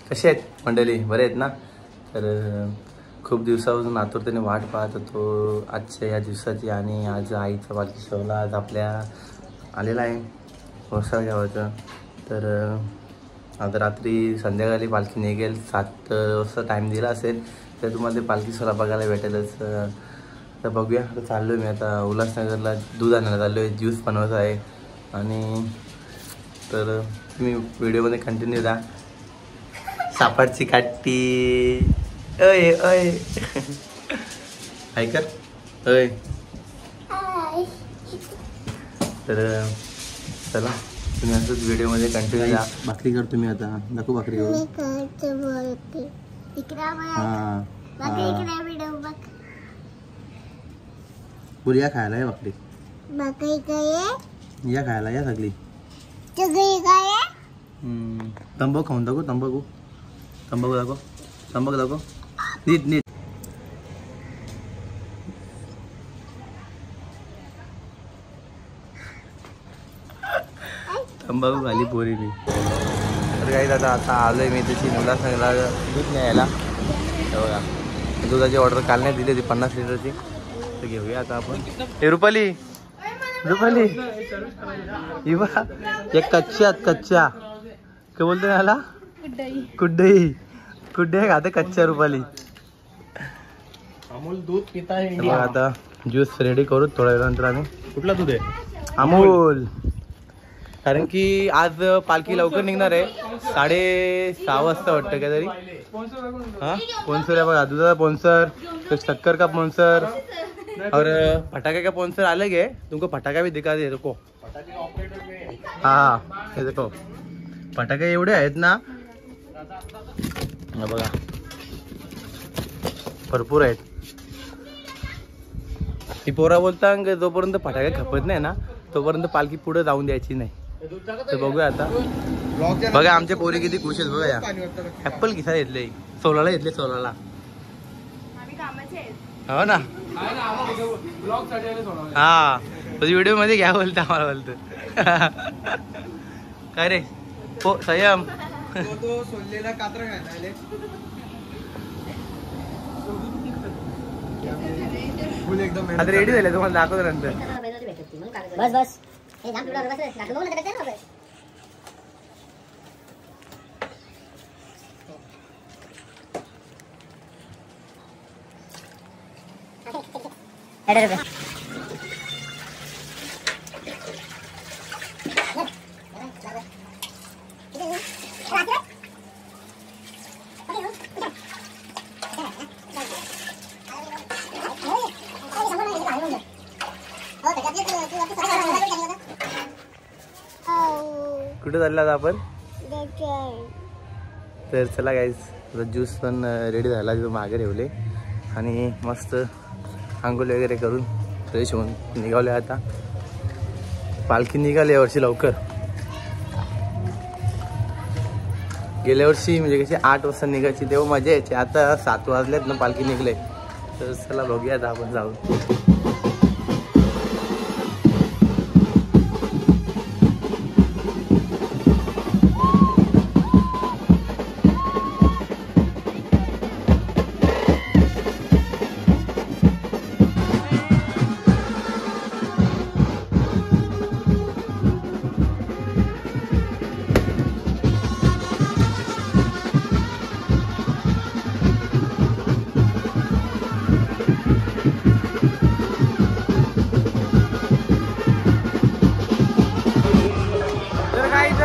कसे आहेत मंडळी, बरे आहेत ना? तर खूप दिवसापासून आतुरतेने वाट पाहत होतो आजच्या या दिवसाची आणि आज आईचा पालखी सोहळा आज आपल्या आलेला आहे वसाळ गावाचा. तर आज रात्री संध्याकाळी पालखी निघेल 7 वाजता टाईम दिला असेल तर तुम्हाला ते पालखी सोहळा बघायला भेटेलच. तर बघूया. आता चाललो मी आता उल्हासनगरला दूध आणायला चाललो आहे, ज्यूस बनवायचा आहे. आणि तर तुम्ही व्हिडिओमध्ये कंटिन्यू द्या. सापाची काठी अय अय ऐकर अय. तर चला तुम्ही असंच व्हिडिओमध्ये कंटिन्यू द्या. भाकरी कर तुम्ही आता, दाखवू भाकरी करू. हां बोल या खायला, या भाकरी या खायला, या सगळी. तंबाखू खाऊन दाखव, तंबाखू तंबाखू दाखव, तंबाखू दाखव नीट नीट. तंबाखू खाली पोरी मी. तर काही दादा आता आलोय मी त्याची उल्हासनगरला दूध न्यायला. बघा दुधाची ऑर्डर काल नाही दिली होती 50 लिटरची. तर घेऊया आता आपण. हे रुपाली रुपाली ही बघा एक कच्च्या कच्च्या काय बोलतो याला, कुड्डई कुड्डे खाते कच्च्या. रुपाली अमूल दूध पिता आहे. आता ज्यूस रेडी करू थोड्या वेळानंतर आम्ही. कुठला दूध आहे? अमूल. कारण की आज पालखी लवकर निघणार आहे 6:30 वाजता वाटतं काय तरी. हाँ स्पॉन्सर है बघा, दुधाचा स्पॉन्सर, शक्कर का स्पॉन्सर और पटाखे का स्पॉन्सर अलग है. तुमको पटाखा भी दिखा दे रुको. हाँ हे देखो पटाखे एवढे आहेत ना बघा, भरपूर आहेत. ती पोरा बोलता जोपर्यंत फटाके खपत नाही ना तोपर्यंत पालखी पुढे जाऊन द्यायची नाही. तर बघूया आता. बघा आमच्या पोरी किती खुश आहेत. बघा या ऍपल किसा घेतले, 16ला घेतले, 16ला. हो ना. हा व्हिडिओ मध्ये घ्या बोलता, आम्हाला बोलतो काय रे हो संयम. आता रेडी झाले, तुम्हाला दाखवतो नंतर. बस बस कुठे चालला आपण? तर चला गाईज, ज्यूस पण रेडी झाला, तिथं मागे ठेवले आणि मस्त आंघोळ वगैरे करून फ्रेश होऊन निघाले. आता पालखी निघाली यावर्षी लवकर. गेल्या वर्षी म्हणजे कशी 8 वाजता निघायची तेव्हा मजा यायची. आता 7 वाजलेत ना पालखी निघले. तर चला बघूया आता आपण जाऊन.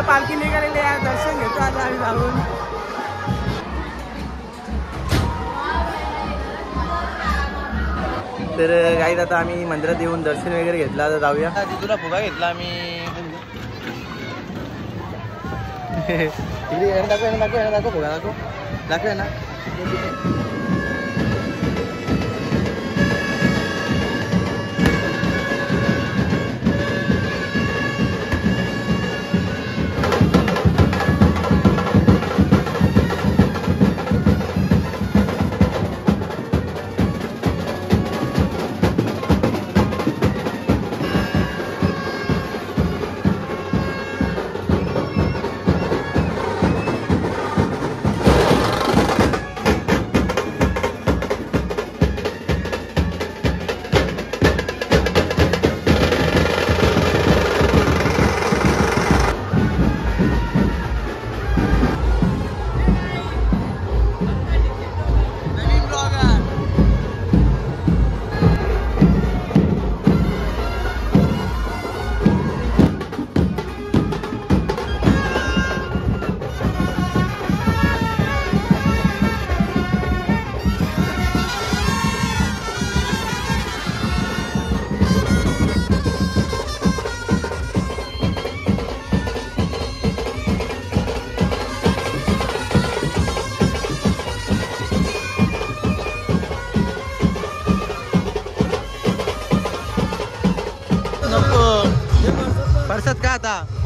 पालखी निघालेली आहे, दर्शन घेतो आता आम्ही जाऊन. तर काही आता आम्ही मंदिरात येऊन दर्शन वगैरे घेतलं. आता जाऊया. तिथून फुगा घेतला आम्ही. दाखव दाखव दाखव फुगा दाखव दाखव ना.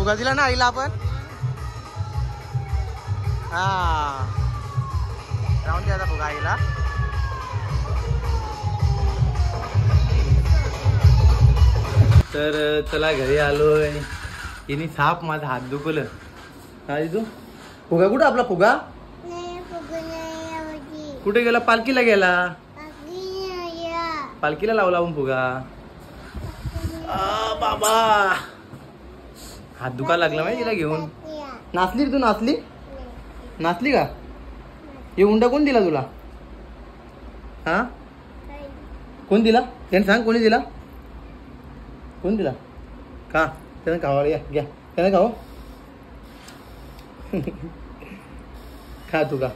फुगा दिला ना आईला आपण. हा राहून द्यायचा फुगा आईला. तर चला घरी आलोय. हिने साप माझा हात दुखवलं. हा तू फुगा कुठं आपला फुगा कुठे गेला? पालखीला गेला. पालखीला लावला फुगा. बाबा हात दुखायला लागला माहिती तिला घेऊन. नाचली रे तू? नाचली का? हे उंडा कोण दिला तुला? हा कोण दिला? त्याने सांग कोणी दिला? कोण दिला? का त्यानं खावा घ्या त्यानं खाऊ. खा तू का.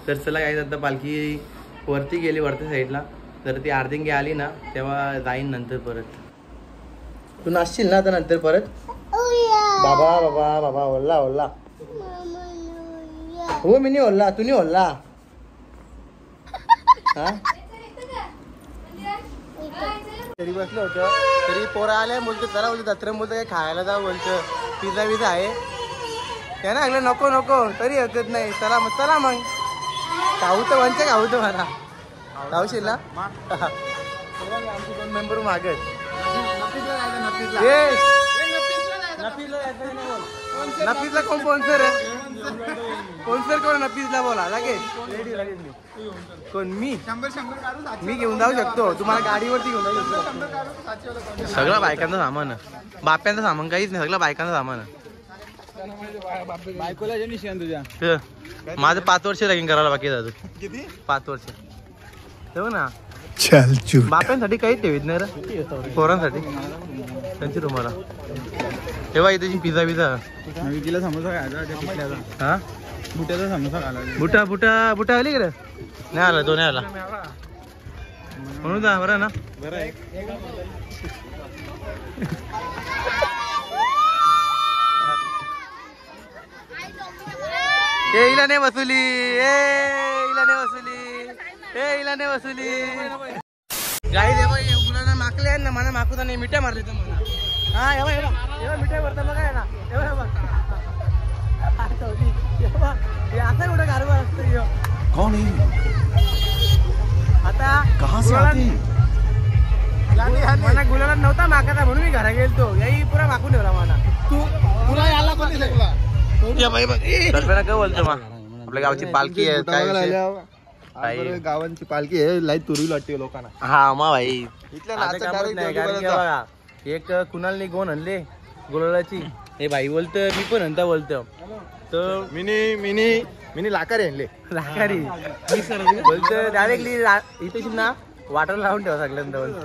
तर चला काय आता पालखी वरती गेली वरती साईडला. तर ती अर्धिंगी आली ना तेव्हा जाईन नंतर परत. तू नाचशील ना आता नंतर परत. बाबा बाबा बाबा ओल्ला ओल्ला. हो मी नाही ओल्ला तू नाही ओल्ला. हा तरी बसलं होतं तरी पोरं आले बोलतो जरा बोलतो दत्र बोलतो काय खायला जा बोलतं. पिझ्झा विझा आहे त्यानं ऐकलं नको नको तरी हरकत नाही. चला मग चला मग खाऊ तर वंच खाऊ तर मला खाऊशील ना. आमचे 2 मेंबर मागत नफीसला कोण स्पॉन्सर आहे? स्पॉन्सर कोण? नफीसला बोला लगेच. कोण? मी घेऊन जाऊ शकतो. तुम्हाला गाडीवरती घेऊन जाऊ शकतो. सगळं बायकांचं सामान. बाप्यांचं सामान काहीच नाही. सगळं बायकांचं सामान. माझं 5 वर्ष लगीन करायला बाकी आहे. किती? 5 वर्ष ठेव ना. बाप्यांसाठी काहीच ठेवीत नाही रे. पोरांसाठी त्यांची तुम्हाला तेव्हा इथे पिझ्झा बिझा तिला समोसा खायचा. हा बुट्याचा समोसा खायला. बुटा बुटा बुटा आली का? नाही आला तो नाही आला म्हणून जा. बरं ना बरं आहे. हिला नाही वसुली. हिला नाही वसुली. हिला नाही वसुली. गाई मुलांना माकले ना मला माकूचा नाही मिठ्या मारले तर मला. हा एवढा एवढा मिठ्या भरता बघा ना. एवढा असं कुठं कारभार असतो. कोण आता मला गुलाला नव्हता माकाचा म्हणून मी घरा गेलतो. याही पुरा माकून ठेवला मला. तू तुला याला कोणी शिकला? काय बोलतो मग आपल्या गावची पालखी आहे. गावांची पालखी आहे. लाईट तुरवी वाटते लोकांना. हा मा भाई एक कुणालने गोण आणले गुलालाची. हे भाई बोलतं मी पण म्हणता बोलतो तर मिनी मिनी मिनी लाकारी आणले. लाकारी बोलतं डायरेक्टली इथे ना वाटर लावून ठेवा सगळ्यांना बोलतं.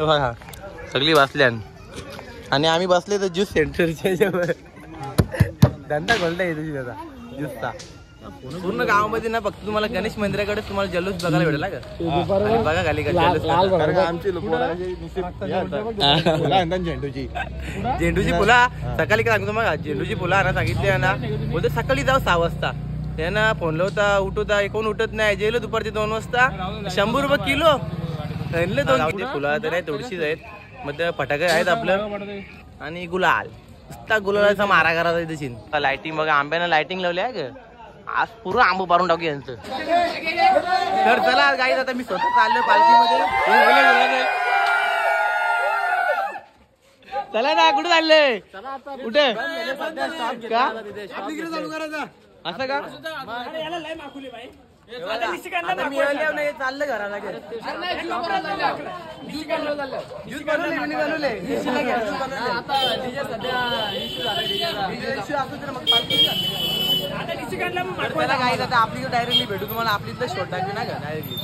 बघा सगळी बसल्यान आणि आम्ही बसले तर ज्यूस सेंटरच्या धंदा खोलता येतो त्याचा ज्यूसचा. पूर्ण गावामध्ये ना फक्त तुम्हाला गणेश मंदिराकडे तुम्हाला जल्लोष बघायला भेटेल का? बघा खाली झेंडूची फुला सकाळी काय सांगतो तुम्हाला. झेंडूची फुला ना सांगितले ना बोलते सकाळी जाऊ 6 वाजता. त्यांना फोन लावता उठवता कोण उठत नाही. जेलो दुपारचे 2 वाजता 100 रुपये किलो आणले. 2 फुला तर नाही थोडीशीच आहेत. मग त्या फटाके आहेत आपलं आणि गुलाल नुसता गुलालाचा मारा करायचा इथे. लाइटिंग बघा आंब्यानं लाइटिंग लावली आहे ग. आज पूर्ण आंबू पारून टाकू यांचं. तर चला गाईज आता मी स्वतः चाललो पालखीमध्ये. चला ना कुठे चाललंय? कुठे का असं का? चाललं घराला आपली डायरेक्टली भेटू तुम्हाला. आपली शॉट टाकली ना का डायरेक्टली.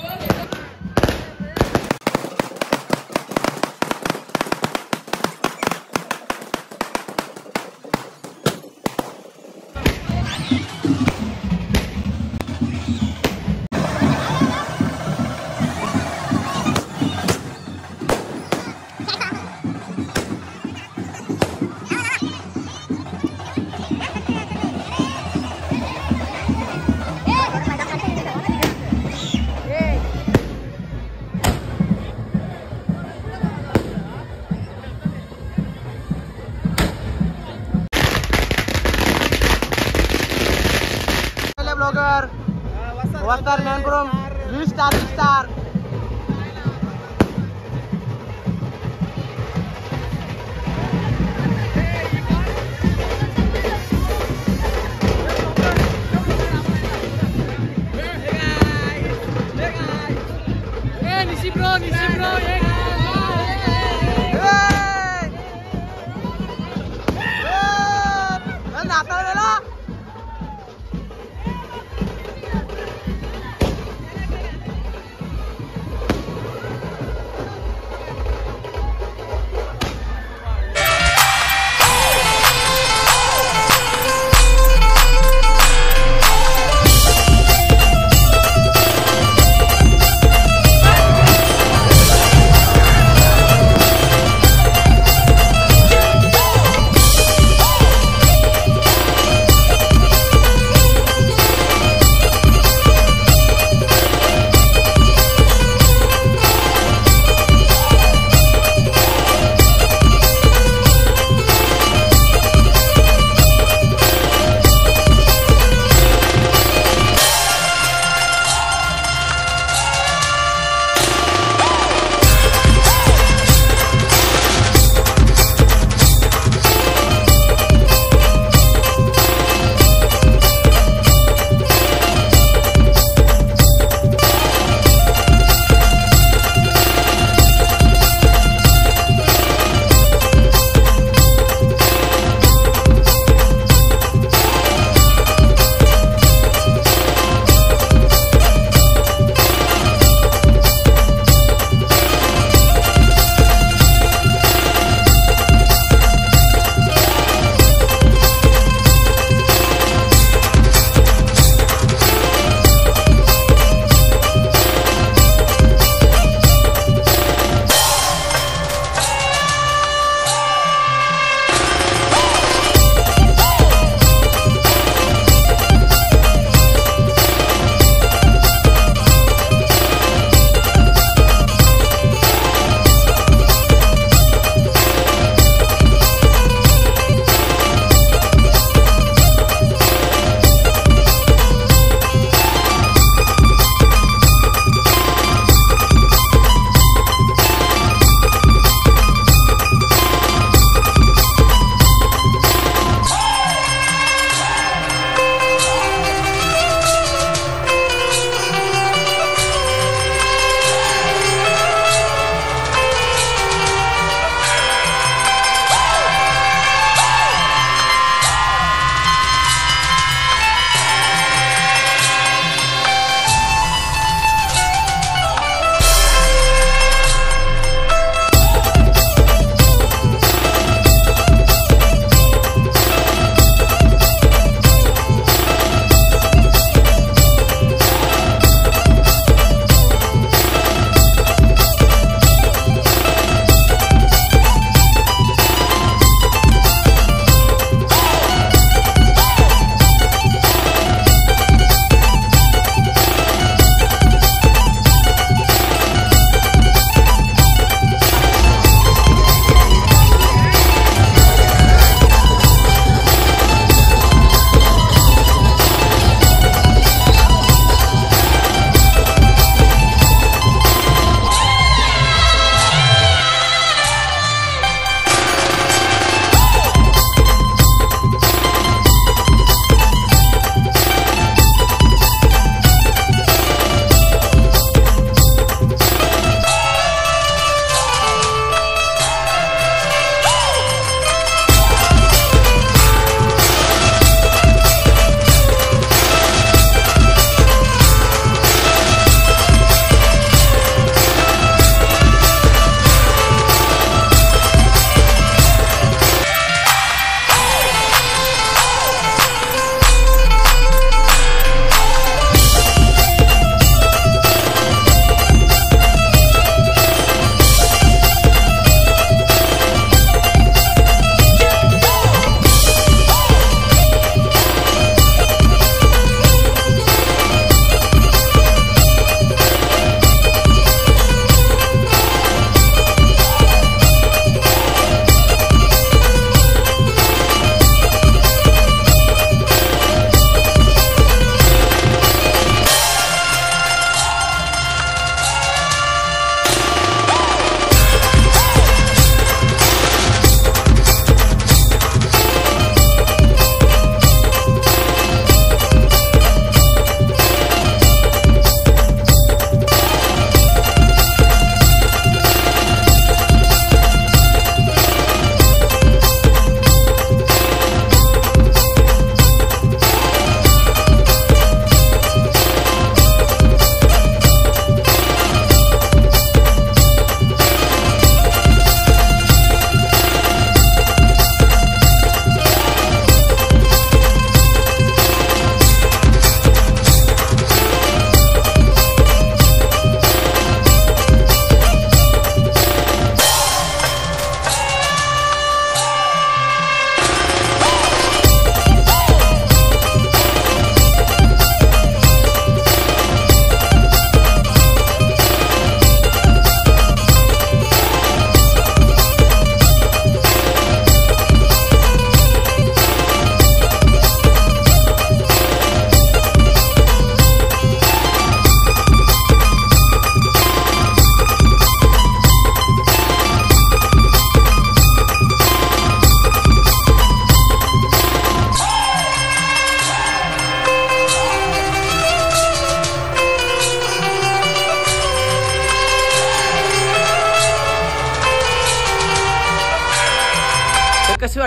ब्लॉगर वस्तार मॅन फ्रॉम स्टार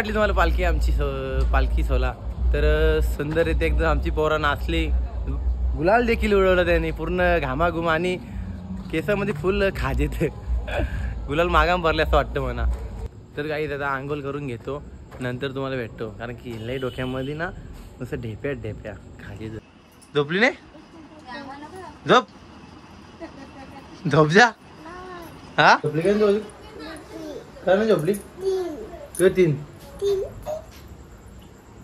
वाटली तुम्हाला पालखी आमची पालखी सोला? तर सुंदर येते एकदम आमची पोरा नाचली, गुलाल देखील उडवलं त्यांनी पूर्ण घामाघुमा आणि केसामध्ये फुल खाजेत गुलाल मागाम भरले असं वाटतं म्हणा. तर काही दादा आंघोळ करून घेतो, नंतर तुम्हाला भेटतो, कारण की लई डोक्यामध्ये ना नुसतं ढेप्या खाजे. झोपली नाही? झोप झोप जा. हा झोपली काय? काय नाही झोपली? तीन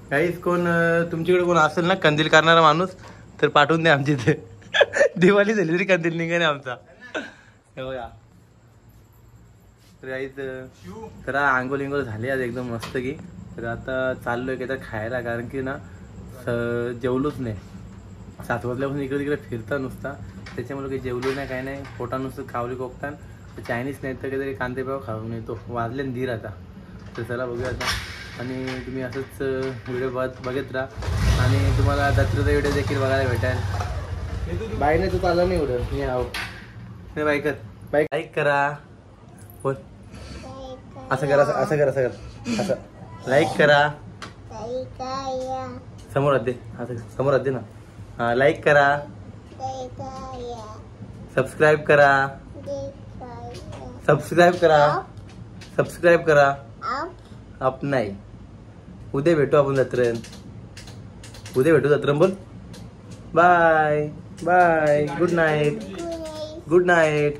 काहीच. कोण तुमच्याकडे कोण असेल ना कंदील करणारा माणूस तर पाठवून द्या आमच्या इथे. दिवाळी झाली तरी कंदील निघाने आमचा. हे बघा. तर काहीच तर आंघोळ झाली आज एकदम मस्त की. तर आता चाललोय की आता खायला, कारण की ना जेवलोच नाही. 7 वाजल्यापासून इकडे तिकडे फिरता नुसता, त्याच्यामुळे काही जेवलो नाही काय नाही. पोटा नुसतं खावली कोकतान. चायनीज नाही तर काहीतरी कांदेपाव खाऊन येतो. वाजले धीर आता. तर चला बघूया आता. आणि तुम्ही असंच व्हिडिओ बघत राहा आणि तुम्हाला दत्तचा व्हिडिओ देखील बघायला भेटेल. बाईने तू चालला नाही एवढं मी आहो नाही. बाईक लाईक करा. बोल असं करा असं करा असं करा असं लाईक करा. समोर दे असं समोर दे ना. हा लाईक करा, सबस्क्राईब करा, सबस्क्राईब करा, सबस्क्राईब करा. आप नाही. उद्या भेटू आपण जत्रेन. उद्या भेटू जत्रेन. बोल bye bye. Good night. Good night.